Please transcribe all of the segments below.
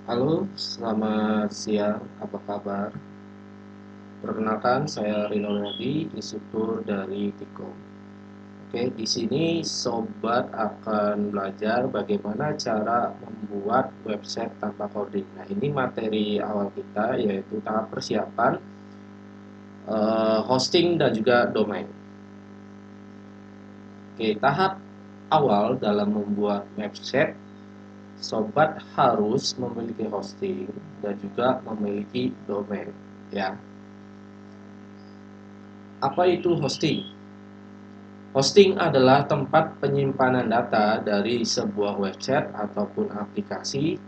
Halo, selamat siang. Apa kabar? Perkenalkan, saya Rino Renaldi, instruktur dari Tikom. Oke, di sini sobat akan belajar bagaimana cara membuat website tanpa coding. Nah, ini materi awal kita yaitu tahap persiapan, hosting dan juga domain. Oke, tahap awal dalam membuat website, sobat harus memiliki hosting dan juga memiliki domain, ya. Apa itu hosting? Hosting adalah tempat penyimpanan data dari sebuah website ataupun aplikasi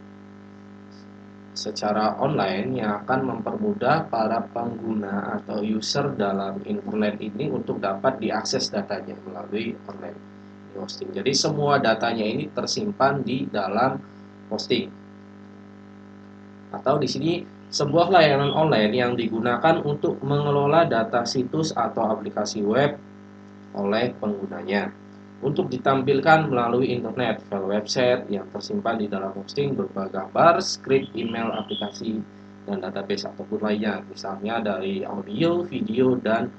secara online yang akan mempermudah para pengguna atau user dalam internet ini untuk dapat diakses datanya melalui online hosting. Jadi semua datanya ini tersimpan di dalam hosting. Atau di sini sebuah layanan online yang digunakan untuk mengelola data situs atau aplikasi web oleh penggunanya untuk ditampilkan melalui internet. File website yang tersimpan di dalam hosting berupa gambar, skrip, email, aplikasi, dan database ataupun lainnya, misalnya dari audio, video, dan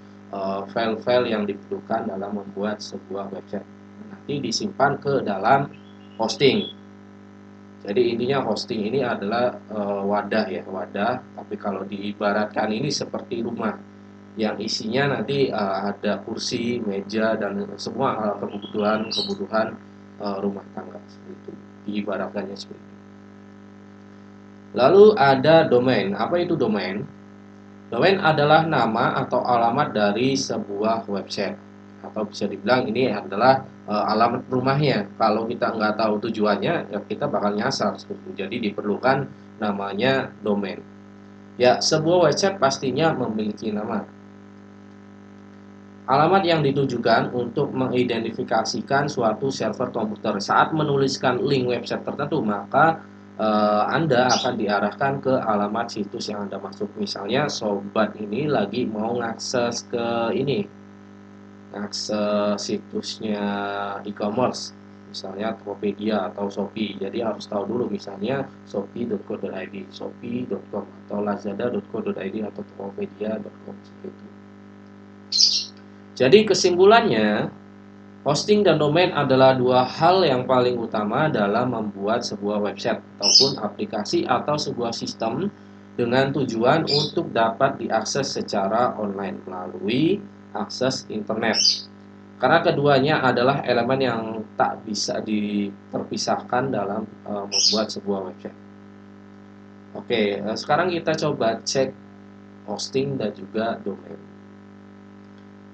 file-file yang dibutuhkan dalam membuat sebuah website. Nanti disimpan ke dalam hosting. Jadi intinya hosting ini adalah wadah ya, wadah. Tapi kalau diibaratkan ini seperti rumah yang isinya nanti ada kursi, meja, dan semua kebutuhan rumah tangga seperti itu. Diibaratkannya seperti itu. Lalu ada domain. Apa itu domain? Domain adalah nama atau alamat dari sebuah website, atau bisa dibilang ini adalah alamat rumahnya. Kalau kita nggak tahu tujuannya, ya kita bakal nyasar seperti itu. Jadi diperlukan namanya domain. Ya, sebuah website pastinya memiliki nama. Alamat yang ditujukan untuk mengidentifikasikan suatu server komputer. Saat menuliskan link website tertentu, maka Anda akan diarahkan ke alamat situs yang Anda masuk. Misalnya, sobat ini lagi mau ngakses ke ini, ngakses situsnya e-commerce, misalnya Tokopedia atau Shopee. Jadi harus tahu dulu misalnya shopee.co.id, shopee.com, atau lazada.co.id atau tokopedia.com seperti itu. Jadi kesimpulannya, hosting dan domain adalah dua hal yang paling utama dalam membuat sebuah website ataupun aplikasi atau sebuah sistem dengan tujuan untuk dapat diakses secara online melalui akses internet. Karena keduanya adalah elemen yang tak bisa diperpisahkan dalam membuat sebuah website. Oke, sekarang kita coba cek hosting dan juga domain.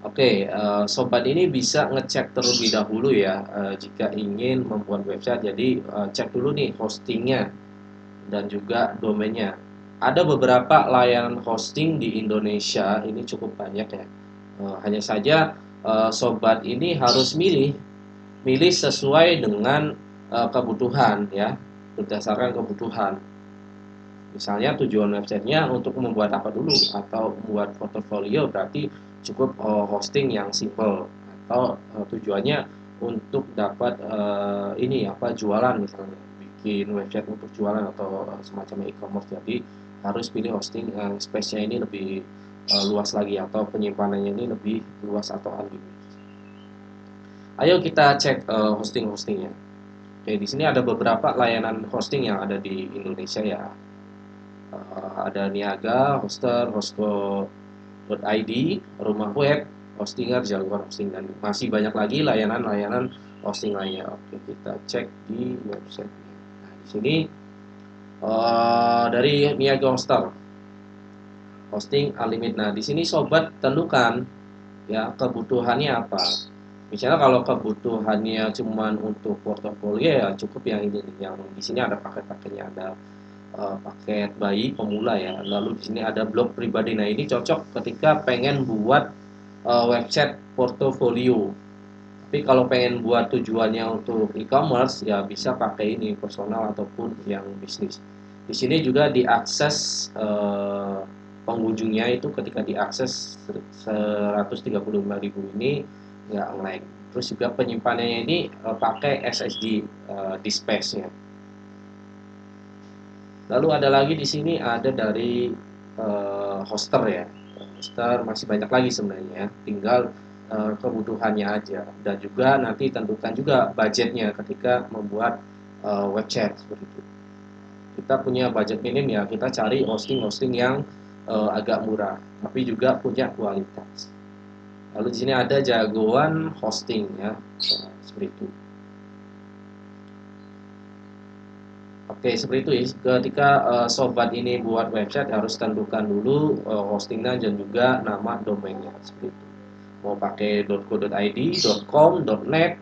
Oke, sobat ini bisa ngecek terlebih dahulu ya, jika ingin membuat website. Jadi, cek dulu nih hostingnya dan juga domainnya. Ada beberapa layanan hosting di Indonesia, ini cukup banyak ya. Hanya saja, sobat ini harus milih milih sesuai dengan, kebutuhan ya, berdasarkan kebutuhan. Misalnya tujuan websitenya untuk membuat apa dulu, atau membuat portofolio, berarti cukup hosting yang simple, atau tujuannya untuk dapat ini apa jualan, misalnya bikin website untuk jualan atau semacam e-commerce. Jadi harus pilih hosting yang space-nya ini lebih luas lagi, atau penyimpanannya ini lebih luas atau unlimited. Ayo kita cek hosting-hostingnya. Oke, di sini ada beberapa layanan hosting yang ada di Indonesia ya. Ada Niaga, Hoster, Hosko.id, Rumah Web, Hostinger, Jagoan Hosting, dan masih banyak lagi layanan-layanan hosting lainnya. Oke, kita cek di website. Nah, di sini dari Niaga Hoster, hosting unlimited. Nah, di sini sobat tentukan ya kebutuhannya apa. Misalnya kalau kebutuhannya cuma untuk portofolio, ya cukup yang ini, yang di sini ada paket-paketnya, ada paket bayi pemula ya. Lalu di sini ada blog pribadi. Nah, ini cocok ketika pengen buat website portofolio. Tapi kalau pengen buat tujuannya untuk e-commerce, ya bisa pakai ini personal ataupun yang bisnis. Di sini juga diakses pengunjungnya itu ketika diakses 135.000 ini nggak online. Terus juga penyimpanannya ini pakai SSD disk space-nya. Lalu ada lagi di sini ada dari hoster ya. Hoster masih banyak lagi sebenarnya, tinggal kebutuhannya aja. Dan juga nanti tentukan juga budgetnya ketika membuat web chat seperti itu. Kita punya budget minim ya, kita cari hosting-hosting yang agak murah, tapi juga punya kualitas. Lalu di sini ada jagoan hosting ya, seperti itu. Oke, seperti itu ya. Ketika sobat ini buat website harus tentukan dulu hostingnya dan juga nama domainnya seperti itu. Mau pakai .co.id, .com, .net,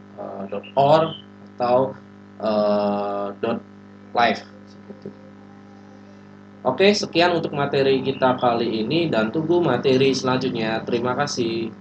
.org atau .live seperti itu. Oke, sekian untuk materi kita kali ini dan tunggu materi selanjutnya. Terima kasih.